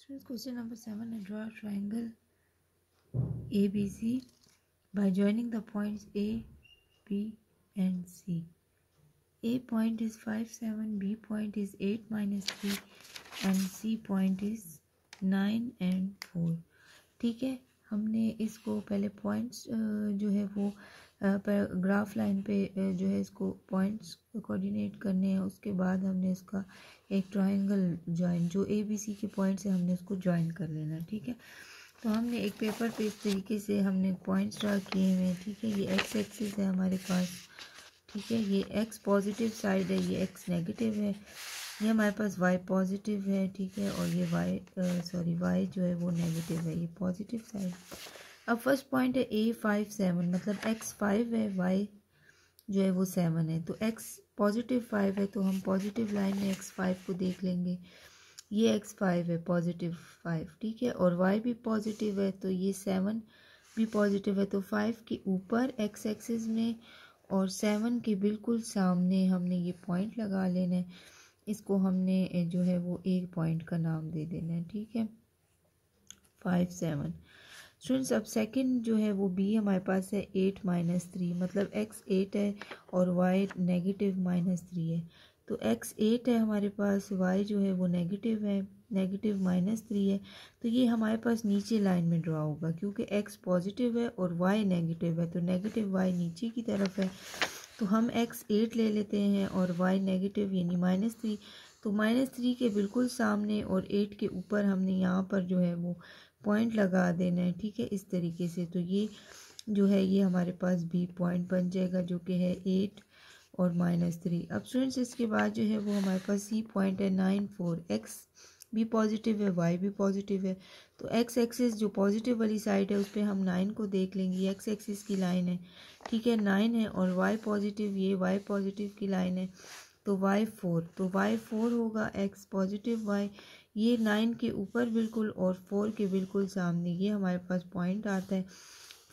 Question number 7. Draw a triangle ABC by joining the points A, B and C. A point is 5, 7, B point is 8 minus 3 and C point is 9 and 4. ठीक है, हमने इसको पहले points जो है वो graph line पे जो है इसको पॉइंट्स कोऑर्डिनेट करने हैं। उसके बाद हमने इसका एक ट्रायंगल ज्वाइन जो ए बी सी के पॉइंट्स है हमने उसको ज्वाइन कर लेना है। ठीक है, तो हमने एक पेपर पे इस तरीके से हमने पॉइंट्स ड्रा किए हुए हैं। ठीक है, ये एक्स एक्सिस है हमारे पास। ठीक है, ये एक्स पॉजिटिव साइड है, ये एक्स नेगेटिव है, ये हमारे पास वाई पॉजिटिव है। ठीक है, और ये वाई जो है वो नेगेटिव है, ये पॉजिटिव साइड। अब फर्स्ट पॉइंट है ए 5 7, मतलब एक्स 5 है, वाई जो है वो 7 है। तो एक्स पॉजिटिव 5 है तो हम पॉजिटिव लाइन में एक्स 5 को देख लेंगे। ये एक्स 5 है, पॉजिटिव 5। ठीक है, और वाई भी पॉजिटिव है तो ये 7 भी पॉजिटिव है। तो 5 के ऊपर एक्स एक्सिस में और 7 के बिल्कुल सामने हमने ये पॉइंट लगा लेना है। इसको हमने जो है वो एक पॉइंट का नाम दे देना है। ठीक है, 5 7। स्टूडेंट्स, अब सेकंड जो है वो बी हमारे पास है 8 माइनस 3, मतलब एक्स 8 है और वाई नेगेटिव माइनस 3 है। तो एक्स 8 है हमारे पास, वाई जो है वो नेगेटिव है, नेगेटिव माइनस 3 है। तो ये हमारे पास नीचे लाइन में ड्रा होगा क्योंकि एक्स पॉजिटिव है और वाई नेगेटिव है, तो नेगेटिव वाई नीचे की तरफ है। तो हम एक्स 8 ले लेते हैं और वाई नेगेटिव यानी माइनस 3। तो माइनस 3 के बिल्कुल सामने और 8 के ऊपर हमने यहाँ पर जो है वो पॉइंट लगा देना है। ठीक है, इस तरीके से। तो ये जो है ये हमारे पास बी पॉइंट बन जाएगा जो कि है 8 और माइनस 3। अब स्टूडेंट्स इसके बाद जो है वो हमारे पास सी पॉइंट है 9 4। एक्स भी पॉजिटिव है, वाई भी पॉजिटिव है। तो एक्स एक्सिस जो पॉजिटिव वाली साइड है उस पर हम 9 को देख लेंगे, ये एक्स एक्सिस की लाइन है। ठीक है, 9 है और वाई पॉजिटिव, ये वाई पॉजिटिव की लाइन है। तो वाई 4, तो वाई 4 होगा, एक्स पॉजिटिव वाई, ये 9 के ऊपर बिल्कुल और 4 के बिल्कुल सामने ये हमारे पास पॉइंट आता है।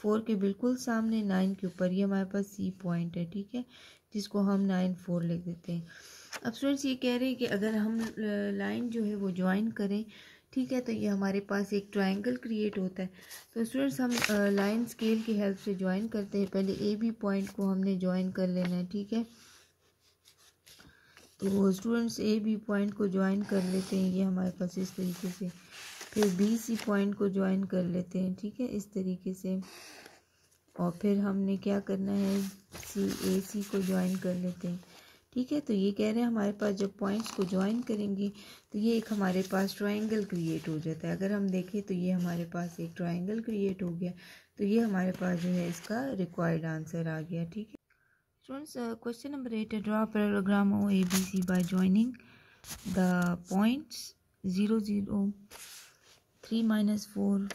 4 के बिल्कुल सामने 9 के ऊपर ये हमारे पास सी पॉइंट है। ठीक है, जिसको हम 9 4 लिख देते हैं। अब स्टूडेंट्स ये कह रहे हैं कि अगर हम लाइन जो है वो ज्वाइन करें, ठीक है, तो ये हमारे पास एक ट्रायंगल क्रिएट होता है। तो स्टूडेंट्स हम लाइन स्केल की हेल्प से ज्वाइन करते हैं। पहले ए बी पॉइंट को हमने ज्वाइन कर लेना है। ठीक है, तो स्टूडेंट्स ए बी पॉइंट को ज्वाइन कर लेते हैं, ये हमारे पास इस तरीके से। फिर बी सी पॉइंट को ज्वाइन कर लेते हैं। ठीक है, इस तरीके से। और फिर हमने क्या करना है, सी ए सी को ज्वाइन कर लेते हैं। ठीक है, तो ये कह रहे हैं हमारे पास जब पॉइंट्स को ज्वाइन करेंगे तो ये एक हमारे पास ट्रायंगल क्रिएट हो जाता है। अगर हम देखें तो ये हमारे पास एक ट्रायंगल क्रिएट हो गया। तो ये हमारे पास जो है इसका रिक्वायर्ड आंसर आ गया। ठीक है स्टूडेंट्स, क्वेश्चन नंबर 8 है, draw parallelogram O A B C by joining the points 0 0 3 minus 4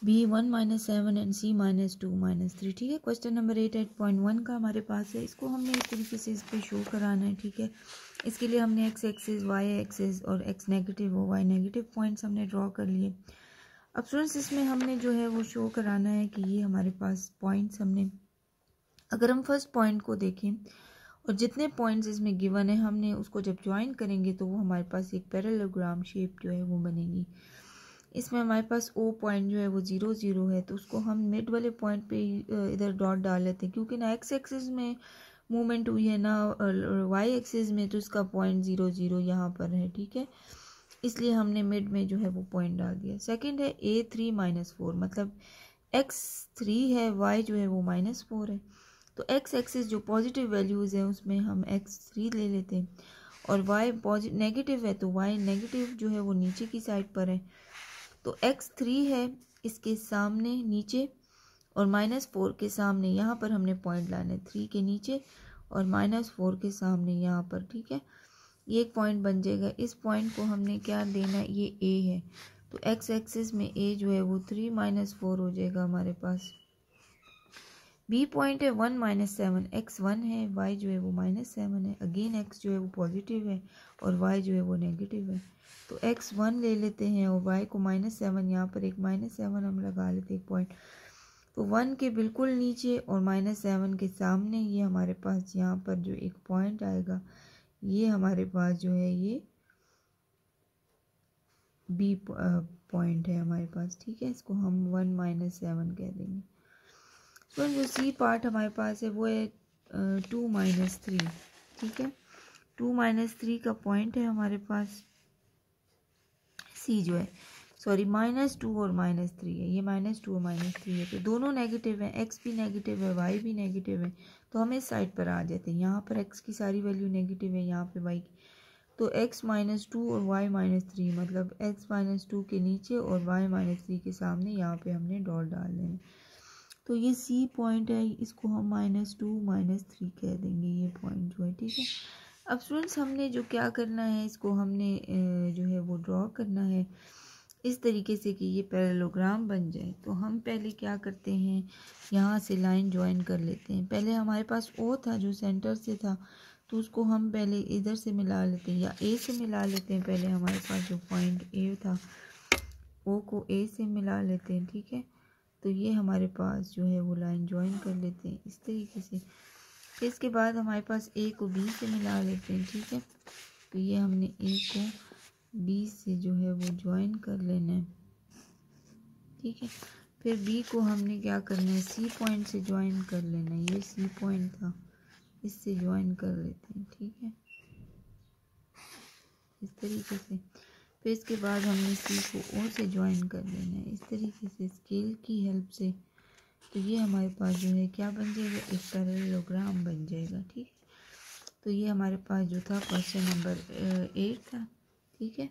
B 1 minus 7 and C minus 2 minus 3। ठीक है, क्वेश्चन नंबर 8 8.1 का हमारे पास है। इसको हमने इस तरीके से इस पर शो कराना है। ठीक है, इसके लिए हमने एक्स एक्सिस, वाई एक्सिस और एक्स नेगेटिव और वाई नेगेटिव पॉइंट्स हमने ड्रॉ कर लिए। अब स्टूडेंट्स इसमें हमने जो है वो शो कराना है कि ये हमारे पास पॉइंट्स हमने, अगर हम फर्स्ट पॉइंट को देखें और जितने पॉइंट्स इसमें गिवन है हमने उसको जब ज्वाइन करेंगे तो वो हमारे पास एक पैरेललोग्राम शेप जो है वो बनेगी। इसमें हमारे पास ओ पॉइंट जो है वो 0 0 है, तो उसको हम मिड वाले पॉइंट पे इधर डॉट डाल लेते हैं क्योंकि ना एक्स एक्सिस में मूवमेंट हुई है ना वाई एक्सिस में, तो इसका पॉइंट 0 0 यहाँ पर है। ठीक है, इसलिए हमने मिड में जो है वो पॉइंट डाल दिया। सेकंड है ए 3 minus 4, मतलब एक्स 3 है, वाई जो है वो -4 है। तो एक्स एक्सिस जो पॉजिटिव वैल्यूज़ है उसमें हम एक्स 3 ले लेते हैं और वाई नेगेटिव है तो वाई नेगेटिव जो है वो नीचे की साइड पर है। तो एक्स 3 है इसके सामने नीचे और -4 के सामने यहाँ पर हमने पॉइंट लाना है, 3 के नीचे और -4 के सामने यहाँ पर। ठीक है, ये एक पॉइंट बन जाएगा। इस पॉइंट को हमने क्या देना है, ये ए है, तो एक्स एक्सिस में ए जो है वो 3 -4 हो जाएगा हमारे पास। बी पॉइंट है 1 -7, एक्स 1 है, वाई जो है वो -7 है। अगेन एक्स जो है वो पॉजिटिव है और वाई जो है वो नेगेटिव है। तो एक्स 1 ले लेते हैं और वाई को -7, यहाँ पर एक -7 हम लगा लेते हैं एक पॉइंट। तो 1 के बिल्कुल नीचे और -7 के सामने ये हमारे पास यहाँ पर जो एक पॉइंट आएगा, ये हमारे पास जो है ये बी पॉइंट है हमारे पास, ठीक है। इसको हम 1 - 7 कह देंगे। तो जो सी पार्ट हमारे पास है वो है 2 - 3, ठीक है। 2 - 3 का पॉइंट है हमारे पास सी जो है, सॉरी -2 और -3 है, ये -2 और -3 है, तो दोनों नेगेटिव है, एक्स भी नेगेटिव है, वाई भी नेगेटिव है, तो हम इस साइड पर आ जाते हैं। यहाँ पर एक्स की सारी वैल्यू नेगेटिव है, यहाँ पे वाई की, तो x -2 और y -3, मतलब x -2 के नीचे और y -3 के सामने यहाँ पे हमने डॉट डाल देना। तो ये सी पॉइंट है, इसको हम -2 -3 कह देंगे, ये पॉइंट जो है, ठीक है। अब स्टूडेंट्स हमने जो क्या करना है, इसको हमने जो है वो ड्रॉ करना है इस तरीके से कि ये पैरेललोग्राम बन जाए। तो हम पहले क्या करते हैं, यहाँ से लाइन ज्वाइन कर लेते हैं। पहले हमारे पास ओ था जो सेंटर से था, तो उसको हम पहले इधर से मिला लेते हैं या ए से मिला लेते हैं। पहले हमारे पास जो पॉइंट ए था, ओ को ए से मिला लेते हैं, ठीक है। तो ये हमारे पास जो है वो लाइन ज्वाइन कर लेते हैं इस तरीके से। फिर इसके बाद हमारे पास ए को बी से मिला लेते हैं, ठीक है। तो ये हमने ए को बी से जो है वो ज्वाइन कर लेना है, ठीक है। फिर बी को हमने क्या करना है, सी पॉइंट से ज्वाइन कर लेना है, ये सी पॉइंट था, इससे ज्वाइन कर लेते हैं, ठीक है, इस तरीके से। फिर इसके बाद हमने सी को ओ से ज्वाइन कर लेना है इस तरीके से स्केल की हेल्प से। तो ये हमारे पास जो है क्या बन जाएगा, एक पैरेललोग्राम बन जाएगा, ठीक है। तो ये हमारे पास जो था क्वेश्चन नंबर 8 था, ठीक है।